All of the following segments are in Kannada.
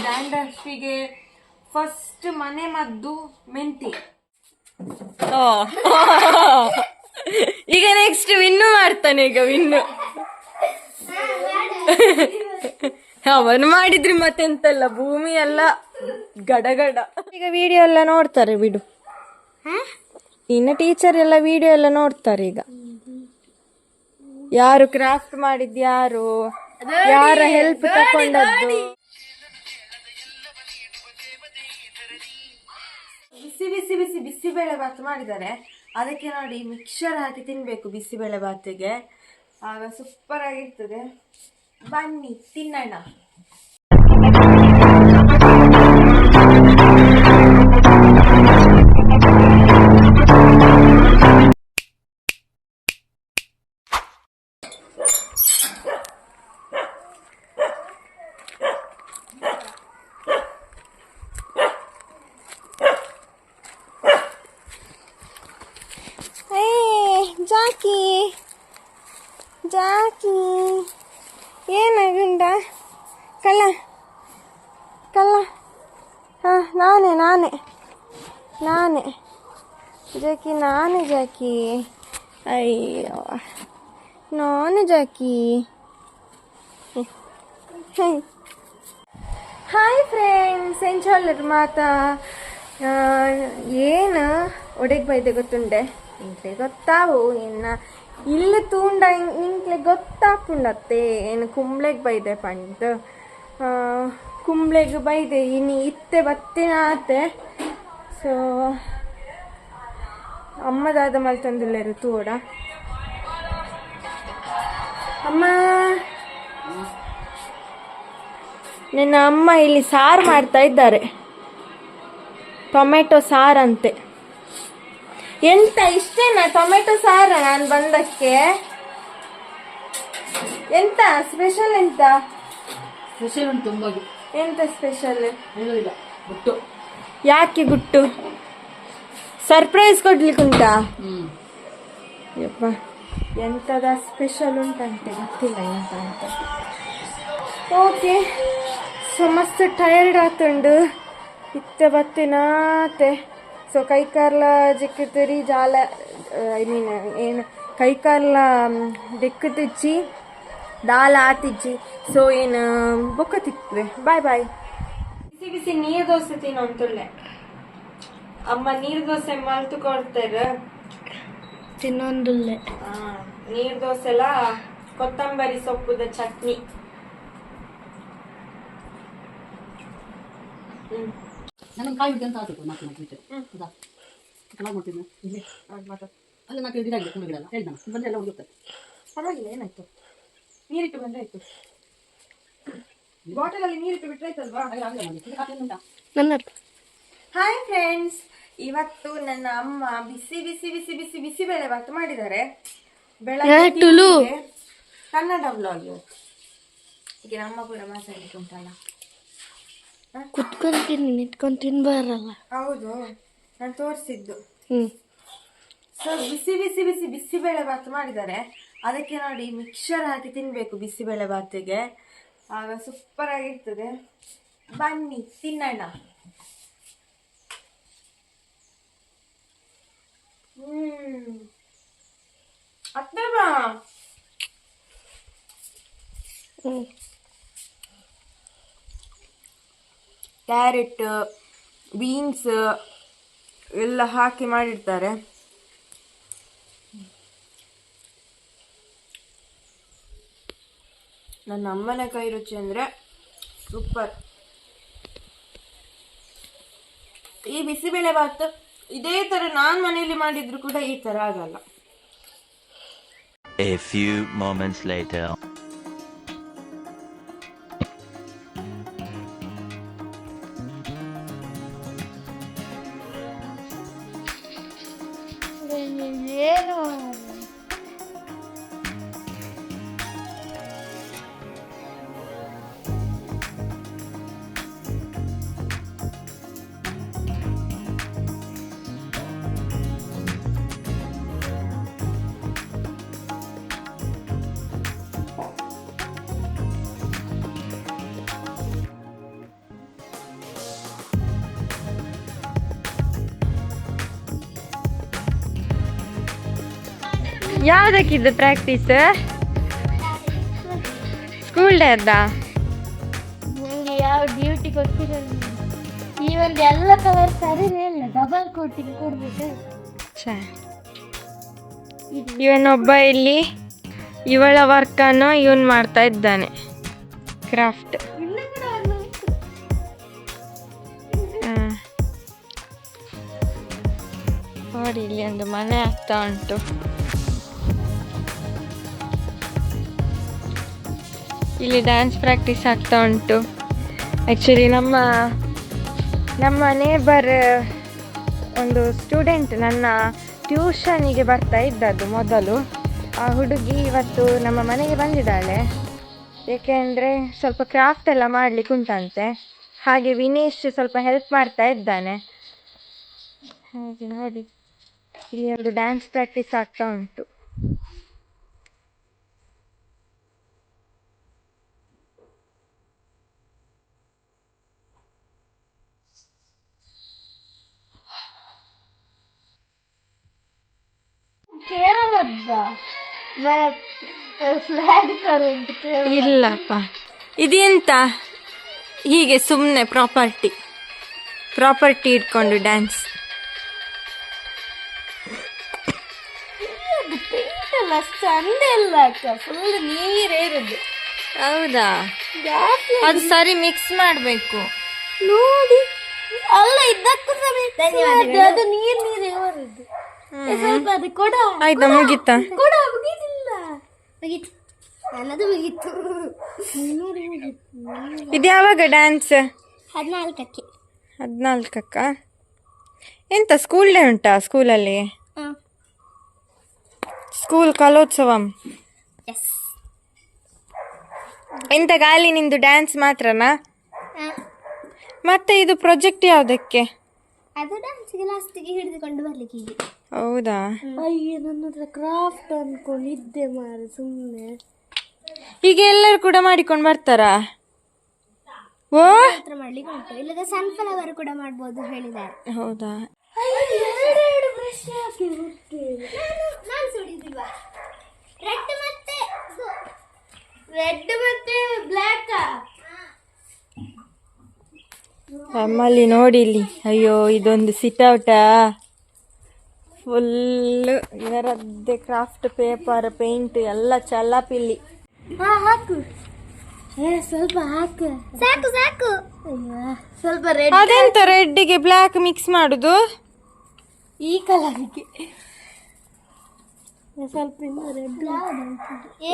ಡ್ಯಾಂಡ್ರಫಿಗೆ ಫಸ್ಟ್ ಮನೆ ಮದ್ದು ಮೆಂತಿ. ಈಗ ನೆಕ್ಸ್ಟ್ ವಿನ್ನು ಮಾಡ್ತಾನೆ. ಈಗ ವಿನ್ನು ಅವನು ಮಾಡಿದ್ರಿ ಮತ್ತೆಂತಲ್ಲ, ಭೂಮಿ ಎಲ್ಲ ಗಡಗಡ. ಈಗ ವಿಡಿಯೋ ಎಲ್ಲ ನೋಡ್ತಾರೆ ಬಿಡು, ಇನ್ನು ಟೀಚರ್ ಎಲ್ಲ ವಿಡಿಯೋ ಎಲ್ಲ ನೋಡ್ತಾರೆ. ಈಗ ಯಾರು ಕ್ರಾಫ್ಟ್ ಮಾಡಿದ್, ಯಾರ ಹೆಲ್ಪ್ ತಕೊಂಡದ್ದು. ಬಿಸಿ ಬಿಸಿ ಬಿಸಿ ಬಿಸಿಬೇಳೆ ಭಾತ್ ಮಾಡಿದ್ದಾರೆ. ಅದಕ್ಕೆ ನೋಡಿ ಮಿಕ್ಸರ್ ಹಾಕಿ ತಿನ್ಬೇಕು ಬಿಸಿಬೇಳೆ ಭಾತಿಗೆ, ಆಗ ಸೂಪರ್ ಆಗಿರ್ತದೆ. ಬನ್ನಿ ತಿನ್ನೋಣ. ಜಾಕಿ ಜಾಕಿ ಏನಾಗುಂಡ ಕಳ್ಳ ಕಳ್ಳ. ಹಾಂ ನಾನೇ ಜಾಕಿ, ನಾನೇ ಜಾಕಿ. ಅಯ್ಯೋ ನಾನು ಜಾಕಿ. ಹಾಯ್ ಫ್ರೆಂಡ್ಸ್, ಎಂಚೊಲ್ಲರು ಮಾತಾ ಏನು ಒಡೆಗೆ ಬೈದೆ ಗೊತ್ತುಂಡೆ ಇಂಕ್ಲೆ ಗೊತ್ತಾವು ಇನ್ನ ಇಲ್ಲಿ ತೂಂಡ ಇಂಕ್ಲೆ ಗೊತ್ತಾಪುಂಡತ್ತೆ ಏನು ಕುಂಬ್ಳೆಗೆ ಬೈದೆ ಪಂಡ್ ಕುಂಬ್ಳೆಗೆ ಬೈದೆ ಇನ್ನು ಇತ್ತೆ ಬತ್ತಿನ ಆತೆ. ಸೊ ಅಮ್ಮದಾದ ಮಲ್ತೊಂದಿಲ್ಲೇರು ತೂಡ ಅಮ್ಮ. ನನ್ನ ಅಮ್ಮ ಇಲ್ಲಿ ಸಾರು ಮಾಡ್ತಾ ಇದ್ದಾರೆ, ಟೊಮೆಟೊ ಸಾರಂತೆ. ಎಂತ ಇಷ್ಟೇನಾ ಟೊಮೆಟೊ ಸಾರ ನಾನು ಬಂದಕ್ಕೆ? ಎಂತ ಸ್ಪೆಷಲ್? ಎಂತ ಸ್ಪೆಷಲ್ ಉಂಟು ತುಂಬ. ಎಂತ ಸ್ಪೆಷಲ್? ಇಲ್ಲ ಗುಟ್ಟು. ಯಾಕೆ ಗುಟ್ಟು? ಸರ್ಪ್ರೈಸ್ ಕೊಡ್ಲಿಕ್ಕೆ ಉಂಟಾ? ಯಪ್ಪ ಎಂತದ ಸ್ಪೆಷಲ್ ಉಂಟಂತೆ ಗೊತ್ತಿಲ್ಲ ಎಂತ ಅಂತ. ಓಕೆ, ಸೊ ಮಸ್ತ್ ಟಯರ್ಡ್ ಆತುಂಡು ಇತ್ತೆ ಬತ್ತಿನಾತೆ. ಸೊ ಕೈಕಾರ್ಲ ಜಿಕ್ಕುತ್ತರಿ ಜಾಲ ಐ ಮೀನ್ ಏನು ಕೈಕಾರ್ಲ ದಿಕ್ಕುತ್ತಿಚ್ಚಿ ದಾಲ ಆತಿಜ್ಜಿ. ಸೊ ಏನು ಬೊಕ್ಕ ತಿಕ್ತದೆ. ಬಾಯ್ ಬಾಯ್. ಬಿಸಿ ಬಿಸಿ ನೀರು ದೋಸೆ ತಿನ್ನೊಂತುಳ್ಳೆ ಅಮ್ಮ. ನೀರು ದೋಸೆ ಮಲ್ತು ಕೊಡ್ತಾರೆ ತಿನ್ನೊಂದುಲ್ಲೆ. ನೀರು ದೋಸೆ ಎಲ್ಲ ಕೊತ್ತಂಬರಿ ಸೊಪ್ಪುದ ಚಟ್ನಿ. ನಾನು ಕಾಯಿ ಬಿಟ್ಟು ಅಂತ ಆಸೆ ನಾಲ್ಕು ಬಿಟ್ಟು ಹೌದಾ ಚೆನ್ನಾಗಿ ಮಾಡ್ತೀನಿ. ಇಲ್ಲಿ ಅಲ್ಲ ನಾಲ್ಕು ಇದಾಗಿದೆ ತುಂಬ ಬಿಡಲ್ಲ ಹೇಳ್ದ ಬಂದರೆ ಎಲ್ಲ ಹೋಗುತ್ತೆ. ಪರವಾಗಿಲ್ಲ, ಏನಾಯ್ತು? ನೀರಿಟ್ಟು ಬಂದ್ರೆ ಆಯ್ತು. ಬಾಟಲಲ್ಲಿ ನೀರಿಟ್ಟು ಬಿಟ್ರೆ ಆಯ್ತಲ್ವಾ? ನನ್ನ ಹಾಯ್ ಫ್ರೆಂಡ್ಸ್, ಇವತ್ತು ನನ್ನ ಅಮ್ಮ ಬಿಸಿ ಬಿಸಿ ಬಿಸಿ ಬಿಸಿ ಬಿಸಿಬೇಳೆ ಭಾತ್ ಮಾಡಿದ್ದಾರೆ. ಬೆಳಗ್ಗೆ ಕನ್ನಡ ವ್ಲಾಗ್. ಈಗ ನಮ್ಮ ಕೂಡ ಮಾತಾಡ್ಲಿಕ್ಕೆ ಉಂಟಲ್ಲ, ಕುತ್ಕೊಂಡು ತಿನ್ನಿ, ನಿಂತ್ಕೊಂಡು ತಿನ್ಬಾರಲ್ಲ. ಹೌದು, ನಾನು ತೋರಿಸಿದ್ದು. ಸೊ ಬಿಸಿ ಬಿಸಿ ಬಿಸಿ ಬಿಸಿಬೇಳೆ ಭಾತ್ ಮಾಡಿದ್ದಾರೆ. ಅದಕ್ಕೆ ನೋಡಿ ಮಿಕ್ಸರ್ ಹಾಕಿ ತಿನ್ಬೇಕು ಬಿಸಿಬೇಳೆ ಭಾತಿಗೆ, ಆಗ ಸೂಪರ್ ಆಗಿರ್ತದೆ. ಬನ್ನಿ ತಿನ್ನೋಣ. ಅತ್ತೆ ಬಾ. ಕ್ಯಾರೆಟ್, ಬೀನ್ಸ್ ಎಲ್ಲ ಹಾಕಿ ಮಾಡಿರ್ತಾರೆ. ನನ್ನ ಅಮ್ಮನ ಕೈ ರುಚಿ ಅಂದರೆ ಸೂಪರ್. ಈ ಬಿಸಿಬೇಳೆ ಭಾತ್ ಇದೇ ಥರ ನಾನು ಮನೆಯಲ್ಲಿ ಮಾಡಿದ್ರು ಕೂಡ ಈ ಥರ ಆಗಲ್ಲ. A few moments later. ಯಾವ್ದಕ್ಕಿದ್ದು ಪ್ರಾಕ್ಟೀಸ್? ಸ್ಕೂಲ್ ಡೇ ಅದ? ನನಗೆ ಯಾವ ಡ್ಯೂಟಿ ಗೊತ್ತಿರಲಿಲ್ಲ. ಈ ಒಂದು ಎಲ್ಲ ಕವರ್ ಸರಿ ಇಲ್ಲ, ಡಬಲ್ ಕೋಟಿಂಗ್ ಕೊಡ್ಬೇಕು. ಇವನೊಬ್ಬ ಇಲ್ಲಿ ಇವಳ ವರ್ಕನ್ನು ಇವನ್ ಮಾಡ್ತಾ ಇದ್ದಾನೆ, ಕ್ರಾಫ್ಟ್. ನೋಡಿ ಇಲ್ಲಿ ಒಂದು ಮನೆ ಆಗ್ತಾ ಉಂಟು. ಇಲ್ಲಿ ಡ್ಯಾನ್ಸ್ ಪ್ರಾಕ್ಟೀಸ್ ಆಗ್ತಾ ಉಂಟು. ಆ್ಯಕ್ಚುಲಿ ನಮ್ಮ ನೇಬರ್ ಒಂದು ಸ್ಟೂಡೆಂಟ್ ನನ್ನ ಟ್ಯೂಷನಿಗೆ ಬರ್ತಾ ಇದ್ದದ್ದು ಮೊದಲು. ಆ ಹುಡುಗಿ ಇವತ್ತು ನಮ್ಮ ಮನೆಗೆ ಬಂದಿದ್ದಾಳೆ, ಏಕೆಂದರೆ ಸ್ವಲ್ಪ ಕ್ರಾಫ್ಟ್ ಎಲ್ಲ ಮಾಡಲಿಕ್ಕೆ ಉಂಟಂತೆ. ಹಾಗೆ ವಿನೇಶ್ ಸ್ವಲ್ಪ ಹೆಲ್ಪ್ ಮಾಡ್ತಾ ಇದ್ದಾನೆ. ಹಾಗೆ ನೋಡಿ ಇಲ್ಲಿ ಒಂದು ಡ್ಯಾನ್ಸ್ ಪ್ರಾಕ್ಟೀಸ್ ಆಗ್ತಾ ಉಂಟು. ಇಲ್ಲಪ್ಪ, ಇದೆಂತ ಹೀಗೆ ಸುಮ್ಮನೆ ಪ್ರಾಪರ್ಟಿ ಇಟ್ಕೊಂಡು ಡ್ಯಾನ್ಸ್. ಚಂದ ಇಲ್ಲ ಅಕ್ಕ, ಫುಲ್ ನೀರೇ ಇರೋದು. ಹೌದಾ? ಅದು ಸರಿ ಮಿಕ್ಸ್ ಮಾಡಬೇಕು ನೋಡಿ. ಅಲ್ಲ ಇದಕ್ಕೂ ಅದು ನೀರ್ ನೀರೇ ಬರುದು. ಸ್ವಲ್ಪ ಅದು ಕೊಡ. ಆಯ್ತಾ? ಮುಗೀತಾ? ಕೊಡ ಮುಗೀತಿಲ್ಲ. ಮುಗೀತು, ನನ್ನದು ಮುಗೀತು. ಇದು ಯಾವಾಗ ಡ್ಯಾನ್ಸ್? 14ಕ್ಕೆ. 14ಕ್ಕ? ಎಂತ ಸ್ಕೂಲ್ ಡೇ ಉಂಟಾ ಸ್ಕೂಲಲ್ಲಿ? ಸ್ಕೂಲ್ ಕಲೋತ್ಸವಂ. ಎಂತ ಗಾಲಿ ನಿಂದು ಡ್ಯಾನ್ಸ್ ಮಾತ್ರನಾ? ಮತ್ತೆ ಇದು ಪ್ರಾಜೆಕ್ಟ್ ಯಾವುದಕ್ಕೆ? ಅದು ಡ್ಯಾನ್ಸ್ಗೆ ಲಾಸ್ಟಿಗೆ ಹಿಡಿದುಕೊಂಡು ಬರ್ಲಿಕ್ಕೆ. ಹೀಗೆ. ಹೌದಾ? ಅಯ್ಯೋ, ನನ್ನ ಹತ್ರ ಕ್ರಾಫ್ಟ್ ಅನ್ಕೊಂಡಿದ್ದೆ ಮಾರ, ಸುಮ್ಮನೆ. ಈಗ ಎಲ್ಲರೂ ಕೂಡ ಮಾಡಿಕೊಂಡು ಬರ್ತಾರಾ? ಓ, ಹತ್ರ ಮಾಡ್ಲಿಕ್ಕೆ ಉಂಟು, ಇಲ್ಲದ ಸನ್ಫ್ಲವರ್ ಕೂಡ ಮಾಡ್ಬೋದು ಹೇಳಿದ್ದಾರೆ. ಹೌದಾ? ಎರಡು ಬ್ರಷ್ ನಾನು ಸುಡಿದಿಲ್ವಾ? ರೆಡ್ ಮತ್ತೆ ಬ್ಲ್ಯಾಕ್. ನಮ್ಮಲ್ಲಿ ನೋಡಿ ಇಲ್ಲಿ, ಅಯ್ಯೋ ಇದೊಂದು ಸಿಟೌಟಾ, ಫುಲ್ ಇದರದ್ದೇ ಕ್ರಾಫ್ಟ್ ಪೇಪರ್ ಪೇಂಟ್ ಎಲ್ಲ ಚಲಾಪಿಲ್ಲಿ. ಹಾಕು, ಸ್ವಲ್ಪ ಹಾಕು. ಸಾಕು ಸಾಕು. ಸ್ವಲ್ಪ ರೆಡ್. ಅದೆಂತ ರೆಡ್ಗೆ ಬ್ಲ್ಯಾಕ್ ಮಿಕ್ಸ್ ಮಾಡುದು? ಈ ಕಲರ್ಗೆ ಸ್ವಲ್ಪ ರೆಡ್.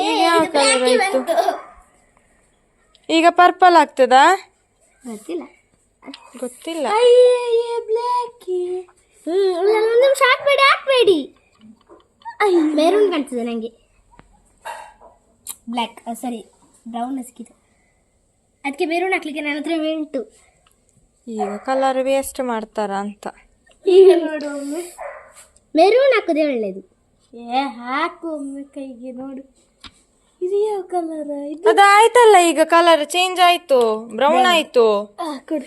ಈಗ ಯಾವ ಕಲರ್ ಆಯ್ತು? ಈಗ ಪರ್ಪಲ್ ಆಗ್ತದಾ? ಗೊತ್ತಿಲ್ಲ. ಬ್ಲ್ಯಾಕ್. ನಿಮಿಷ ಹಾಕ್ಬೇಡಿ. ಮೆರೂನ್ ಕಾಣ್ತದೆ ನಂಗೆ. ಬ್ಲ್ಯಾಕ್ ಸರಿ, ಬ್ರೌನ್ ಸಿಕ್ಕಿತು. ಅದಕ್ಕೆ ಮೆರೂನ್ ಹಾಕ್ಲಿಕ್ಕೆ ನನ್ನ ಹತ್ರ ಉಂಟು. ಈಗ ಕಲರ್ ವೇಸ್ಟ್ ಮಾಡ್ತಾರ ಅಂತ. ಈಗ ನೋಡು, ಒಮ್ಮೆ ಮೆರೂನ್ ಹಾಕೋದೇ ಒಳ್ಳೇದು. ಹಾಕು ಒಮ್ಮೆ ಕೈಗೆ, ನೋಡು ಇದು ಯಾವ ಕಲರ್. ಅದು ಆಯ್ತಲ್ಲ, ಈಗ ಕಲರ್ ಚೇಂಜ್ ಆಯ್ತು, ಬ್ರೌನ್ ಆಯ್ತು. ಕೊಡು.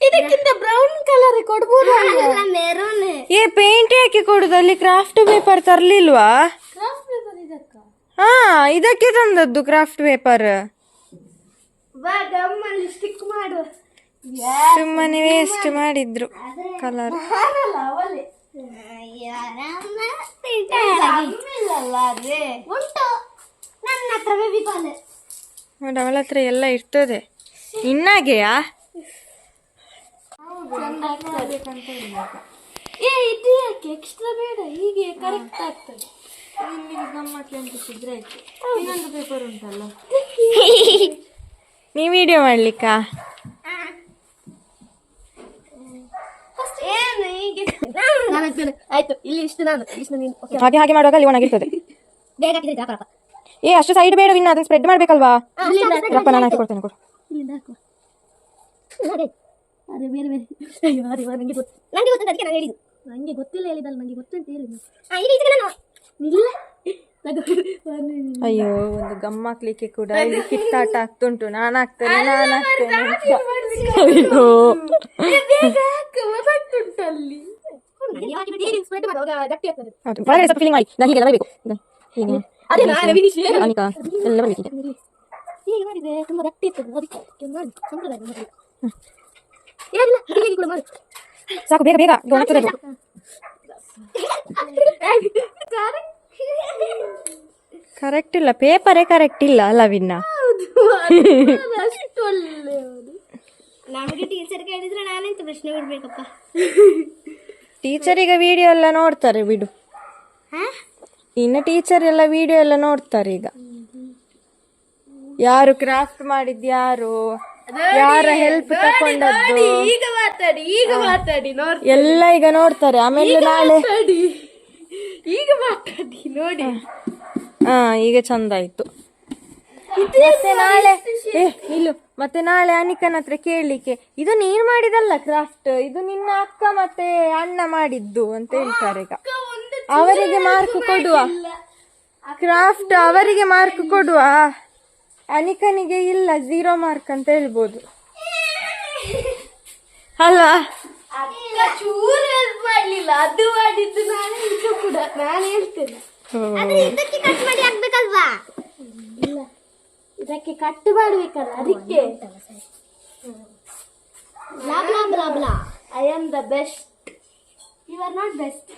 ಇದಕ್ಕಿಂತ ಬ್ರೌನ್ ಕಲರ್ ಕೊಡ್ಬೋದು. ಮೆರೂನ್. ಪೇಂಟ್ ಯಾಕೆ ಕೊಡುದು? ಅಲ್ಲಿ ಕ್ರಾಫ್ಟ್ ಪೇಪರ್ ತರ್ಲಿಲ್ವಾ? ಕ್ರಾಫ್ಟ್ ಪೇಪರ್ ಇದಕ್ಕ? ಹಾ, ಇದಕ್ಕೆ ತಂದದ್ದು ಕ್ರಾಫ್ಟ್ ಪೇಪರ್. ಬಾ, ಗಮ್ಮಲ್ಲಿ ಸ್ಟಿಕ್ ಮಾಡು. ಸುಮ್ಮನೆ ವೇಸ್ಟ್ ಮಾಡಿದ್ರು ಕಲರ್. ಉಂಟು ನನ್ನ ಹತ್ರ ಬೇಬಿ ಕಾಲ್. ನೋಡಿ, ಅವಳ ಹತ್ರ ಎಲ್ಲ ಇರ್ತದೆ. ಇನ್ನಾಗೆಯಾ? ಇದು ಯಾಕೆ ಎಕ್ಸ್ಟ್ರಾ ಬೇಡ, ಹೀಗೆ ಕರೆಕ್ಟ್ ಆಗ್ತದೆ. ಇನ್ನೊಂದು ಪೇಪರ್ ಉಂಟಲ್ಲ, ನೀ ವಿಡಿಯೋ ಮಾಡ್ಲಿಕ್ಕಾ? ಆಯ್ತು, ಇಲ್ಲಿ ಇಷ್ಟು ನಾನು ಇಷ್ಟು ನೀನು. ಹಾಗೆ ಮಾಡುವಾಗ ಅಲ್ಲಿ ಒಣಗಿರ್ತದೆ. ಬೇಗ ಹಾಕಿದ್ರೆ ಅಷ್ಟು ಸೈಡ್ ಬೇಡ, ಇನ್ನು ಅದನ್ನ ಸ್ಪ್ರೆಡ್ ಮಾಡ್ಬೇಕಲ್ವಾ? ನಾನು ಹಾಕಿ ಕೊಡ್ತೇನೆ, ಕೊಡು. ಇಲ್ಲಿಂದ ಹಾಕು. ಅರೆ ಬೇರೆ ಬೇರೆ. ಅಯ್ಯೋ ಅರೆ, ನನಗೆ ಗೊತ್ತಿಲ್ಲ, ಅದಕ್ಕೆ ನಾನು ಹೇಳಿದ್ದು. ನನಗೆ ಗೊತ್ತಿಲ್ಲ ಹೇಳಿದಲ್ಲ, ನನಗೆ ಗೊತ್ತಂತ ಹೇಳಿದ್ದು. ಅಯ್ಯೋ, ಒಂದು ಗಮ್ ಹಾಕ್ಲಿಕ್ಕೆ ಕೂಡ ಇಲ್ಲಿ ಕಿತ್ತಾಟ ಆಗ್ತುಂಟು. ನಾನು ಹಾಕ್ತೇನೆ ಅಂತ. ಅಯ್ಯೋ, ಅಲ್ಲಿ ಹೌದು ಹೊರಗಡೆ ಸ್ವಲ್ಪ ಫೀಲಿಂಗ್ ಮಾಡಿ ನಾನು ಹೀಗೆಲ್ಲ ಬರಬೇಕು ಹೀಗೆ ಅನಿಕಾ ಎಲ್ಲ ಬರಬೇಕೀಗ ಹೀಗೆ ಮಾಡಿದ್ರೆ ತುಂಬಾ ಗಟ್ಟಿ ಇರ್ತದೆ ಅದಕ್ಕೆ ಮಾಡಿ ಸಂಪ್ರದಾಯ ಮಾಡಿ ಏನಿಲ್ಲ ಹೀಗೆ ಕೂಡ ಮಾಡಿ ಸಾಕು ಬೇಗ ಬೇಗ ಒಣಗ್ತದೆ ಅದು. ಕರೆಕ್ಟ್ ಇಲ್ಲ ಪೇಪರೇ ಕರೆಕ್ಟ್ ಇಲ್ಲ ಅಲ್ಲ ವಿನ್ನ ಅಷ್ಟು ಒಳ್ಳೆಯದು ನಮಗೆ ಟೀಚರ್ ಕೇಳಿದ್ರೆ ನಾನೆಂತ ಪ್ರಶ್ನೆ ಬಿಡ್ಬೇಕಪ್ಪ ಟೀಚರ್ ಈಗ ವಿಡಿಯೋ ಎಲ್ಲ ನೋಡ್ತಾರೆ ಬಿಡು ಇನ್ನು ಟೀಚರ್ ಎಲ್ಲ ವಿಡಿಯೋ ಎಲ್ಲ ನೋಡ್ತಾರೆ ಈಗ ಯಾರು ಕ್ರಾಫ್ಟ್ ಮಾಡಿದ್ ಯಾರು ಯಾರ ಹೆಲ್ಪ್ ತಕೊಂಡದ್ದು ಈಗ ಮಾತಾಡಿ ನೋಡಿ ಎಲ್ಲ ಈಗ ನೋಡ್ತಾರೆ ಆಮೇಲೆ ನಾಳೆ ಈಗ ಮಾತಾಡಿ ನೋಡಿ ಹಾ ಈಗ ಚಂದ ಆಯ್ತು ಮತ್ತೆ ನಾಳೆ ಇಲ್ಲು ಮತ್ತೆ ನಾಳೆ ಅನಿಕನ ಹತ್ರ ಕೇಳಲಿಕ್ಕೆ ಇದು ನೀನ್ ಮಾಡಿದಲ್ಲ ಕ್ರಾಫ್ಟ್ ಇದು ನಿನ್ನ ಅಕ್ಕ ಮತ್ತೆ ಅಣ್ಣ ಮಾಡಿದ್ದು ಅಂತ ಹೇಳ್ತಾರೆ ಈಗ ಅವರಿಗೆ ಮಾರ್ಕ್ ಕೊಡುವ ಕ್ರಾಫ್ಟ್ ಅವರಿಗೆ ಮಾರ್ಕ್ ಕೊಡುವ ಅನಿಕನಿಗೆ ಇಲ್ಲ 0 ಮಾರ್ಕ್ ಅಂತ ಹೇಳ್ಬೋದು ಅಲ್ವಾ ಚೂರು ಹೆಲ್ಪ್ ಮಾಡ್ಲಿಲ್ಲ ಅದು ಮಾಡಿದ್ದು ನಾನು ಇದು ಕೂಡ ನಾನು ಹೇಳ್ತೇನೆ ಇದಕ್ಕೆ ಕಟ್ ಮಾಡಿ ಹಾಕ್ಬೇಕಲ್ವಾ ಇಲ್ಲ ಇದಕ್ಕೆ ಕಟ್ ಮಾಡ್ಬೇಕಲ್ಲ ಅದಕ್ಕೆ bla bla bla bla I am the best you are not best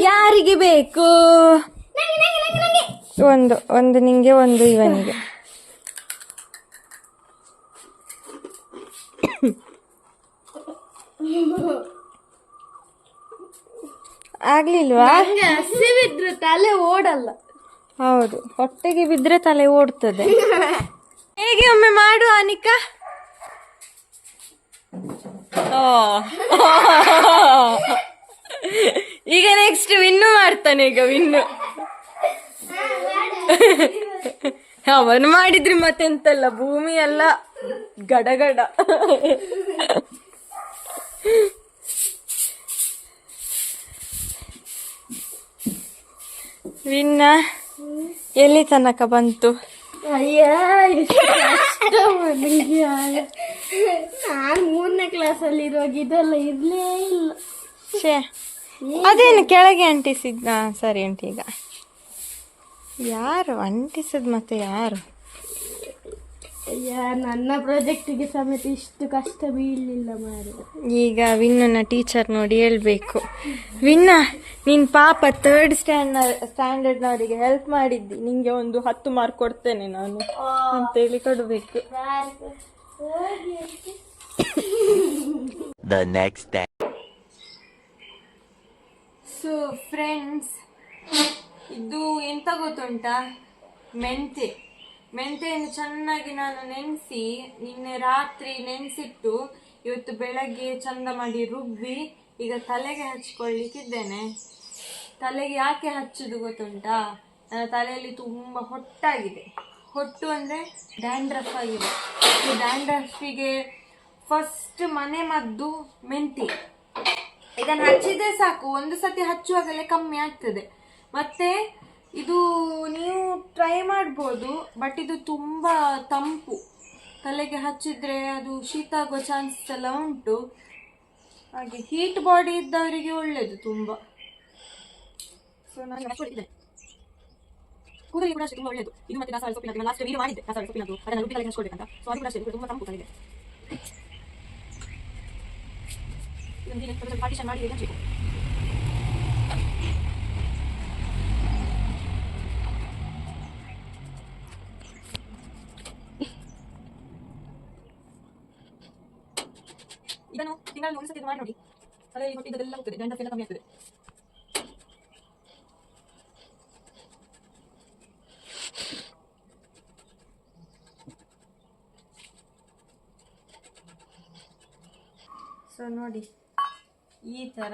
ಯಾರಿಗೆ ಬೇಕು ಒಂದು ಒಂದು ನಿಂಗೆ ಒಂದು ಇವನಿಗೆ ಆಗ್ಲಿಲ್ವಾ ಹಸಿವಿದ್ರೆ ತಲೆ ಓಡಲ್ಲ ಹೌದು ಹೊಟ್ಟೆಗೆ ಬಿದ್ರೆ ತಲೆ ಓಡ್ತದೆ ಹೇಗೆ ಒಮ್ಮೆ ಮಾಡು ಅನಿಕಾ ಓ ಈಗ ನೆಕ್ಸ್ಟ್ ವಿನ್ನು ಮಾಡ್ತಾನೆ ಈಗ ವಿನ್ನು ಅವನು ಮಾಡಿದ್ರಿ ಮತ್ತೆಂತಲ್ಲ ಭೂಮಿ ಎಲ್ಲ ಗಡಗಡ ವಿನ್ನ ಎಲ್ಲಿ ತನಕ ಬಂತು ಅಯ್ಯ ನಾನು 3ನೇ ಕ್ಲಾಸಲ್ಲಿ ಇರುವಾಗ ಇದೆಲ್ಲ ಇರ್ಲೇ ಇಲ್ಲ ಶೇ ಅದೇನು ಕೆಳಗೆ ಅಂಟಿಸಿದ್ದ ಸರಿ ಅಂಟಿ ಈಗ ಯಾರು ಅಂಟಿಸಿದ್ ಮತ್ತೆ ಯಾರು ಅಯ್ಯ ನನ್ನ ಪ್ರಾಜೆಕ್ಟಿಗೆ ಸಮೇತ ಇಷ್ಟು ಕಷ್ಟ ಬೀಳಲಿಲ್ಲ ಮಾರು ಈಗ ವಿನ್ನನ ಟೀಚರ್ ನೋಡಿ ಹೇಳ್ಬೇಕು ವಿನ್ನ ನೀನ್ ಪಾಪ 3rd ಸ್ಟ್ಯಾಂಡರ್ಡ್ನವರಿಗೆ ಹೆಲ್ಪ್ ಮಾಡಿದ್ದಿ ನಿಂಗೆ ಒಂದು 10 ಮಾರ್ಕ್ ಕೊಡ್ತೇನೆ ನಾನು ಅಂತೇಳಿ ಕೊಡ್ಬೇಕು The next day. So friends ಇದು ಎಂತ ಗೊತ್ತುಂಟಾ ಮೆಂತೆಯನ್ನು ಚೆನ್ನಾಗಿ ನಾನು ನೆನೆಸಿ ನಿನ್ನೆ ರಾತ್ರಿ ನೆನೆಸಿಟ್ಟು ಇವತ್ತು ಬೆಳಗ್ಗೆ ಚಂದ ಮಾಡಿ ರುಬ್ಬಿ ಈಗ ತಲೆಗೆ ಹಚ್ಕೊಳ್ಳಿಕ್ಕಿದ್ದೇನೆ ತಲೆಗೆ ಯಾಕೆ ಹಚ್ಚುದು ಗೊತ್ತುಂಟಾ ನನ್ನ ತಲೆಯಲ್ಲಿ ತುಂಬ ಹೊಟ್ಟಾಗಿದೆ ಹೊಟ್ಟು ಅಂದರೆ ಡ್ಯಾಂಡ್ರಫ್ ಆಗಿದೆ ಈ ಡ್ಯಾಂಡ್ರಫಿಗೆ ಫಸ್ಟ್ ಮನೆ ಮದ್ದು ಮೆಂತೆ ಇದನ್ನು ಹಚ್ಚಿದ್ರೆ ಸಾಕು ಒಂದು ಸತಿ ಹಚ್ಚುವಾಗಲೇ ಕಮ್ಮಿ ಆಗ್ತದೆ ಮತ್ತೆ ಇದು ನೀವು ಟ್ರೈ ಮಾಡ್ಬೋದು ಬಟ್ ಇದು ತುಂಬ ತಂಪು ತಲೆಗೆ ಹಚ್ಚಿದ್ರೆ ಅದು ಶೀತ ಆಗೋ ಚಾನ್ಸಸ್ ಎಲ್ಲ ಉಂಟು ಹಾಗೆ ಹೀಟ್ ಬಾಡಿ ಇದ್ದವರಿಗೆ ಒಳ್ಳೇದು ತುಂಬ ಸೊ ನಾನು ಹಚ್ಕೊಂಡಿದ್ದೆ ಕೂದಲಿಗೆ ಕೂಡ ಅಷ್ಟೇ ತುಂಬ ಒಳ್ಳೇದು ಇದು ಮತ್ತೆ ದಾಸವಾಳ ಸೊಪ್ಪಿನದ್ದು ಲಾಸ್ಟ್ ವೀಡಿಯೋ ಮಾಡಿದ್ದೆ ದಾಸವಾಳ ಸೊಪ್ಪಿನದ್ದು ಅದನ್ನು ರುಬ್ಬಿ ತಲೆಗೆ ಹಚ್ಕೊಳ್ಬೇಕಂತ ಸೊ ಅದು ಕೂಡ ಅಷ್ಟೇ ತುಂಬ ತಂಪು ತಲೆಗೆ ಪಾರ್ಟಿಷನ್ ಮಾಡಿ ಹಚ್ಚಬೇಕು ಇದನ್ನು ತಿಂಗಳಲ್ಲಿ ಒಂದು ಸತಿ ಮಾಡಿ ನೋಡಿ ತಲೆಯಲ್ಲಿ ಹೊಟ್ಟಿದ್ದೆಲ್ಲ ಹೋಗ್ತದೆ ಡ್ಯಾಂಡ್ರಫ್ ಎಲ್ಲ ಕಮ್ಮಿ ಆಗ್ತದೆ ಸೊ ನೋಡಿ ಈ ಥರ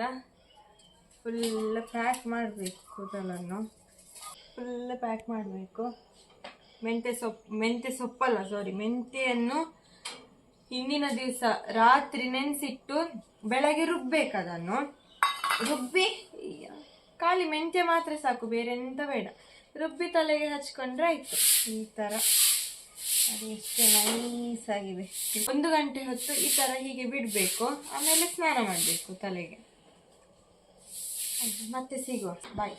ಫುಲ್ ಪ್ಯಾಕ್ ಮಾಡಬೇಕು ಕೂದಲನ್ನು ಫುಲ್ ಪ್ಯಾಕ್ ಮಾಡಬೇಕು ಮೆಂತೆ ಸೊಪ್ಪಲ್ಲ ಸಾರಿ ಮೆಂತೆಯನ್ನು ಹಿಂದಿನ ದಿವಸ ರಾತ್ರಿ ನೆನೆಸಿಟ್ಟು ಬೆಳಗ್ಗೆ ರುಬ್ಬೇಕು ಅದನ್ನು ರುಬ್ಬಿ ಖಾಲಿ ಮೆಂತೆ ಮಾತ್ರ ಸಾಕು ಬೇರೆ ಎಂತ ಬೇಡ ರುಬ್ಬಿ ತಲೆಗೆ ಹಚ್ಕೊಂಡ್ರೆ ಆಯ್ತು ಈ ಥರ ಅದು ಎಷ್ಟು ನೈಸ್ ಆಗಿದೆ. 1 ಗಂಟೆ ಹೊತ್ತು ಈ ತರ ಹೀಗೆ ಬಿಡಬೇಕು, ಆಮೇಲೆ ಸ್ನಾನ ಮಾಡಬೇಕು ತಲೆಗೆ. ಮತ್ತೆ ಸಿಗುವ, ಬಾಯ್.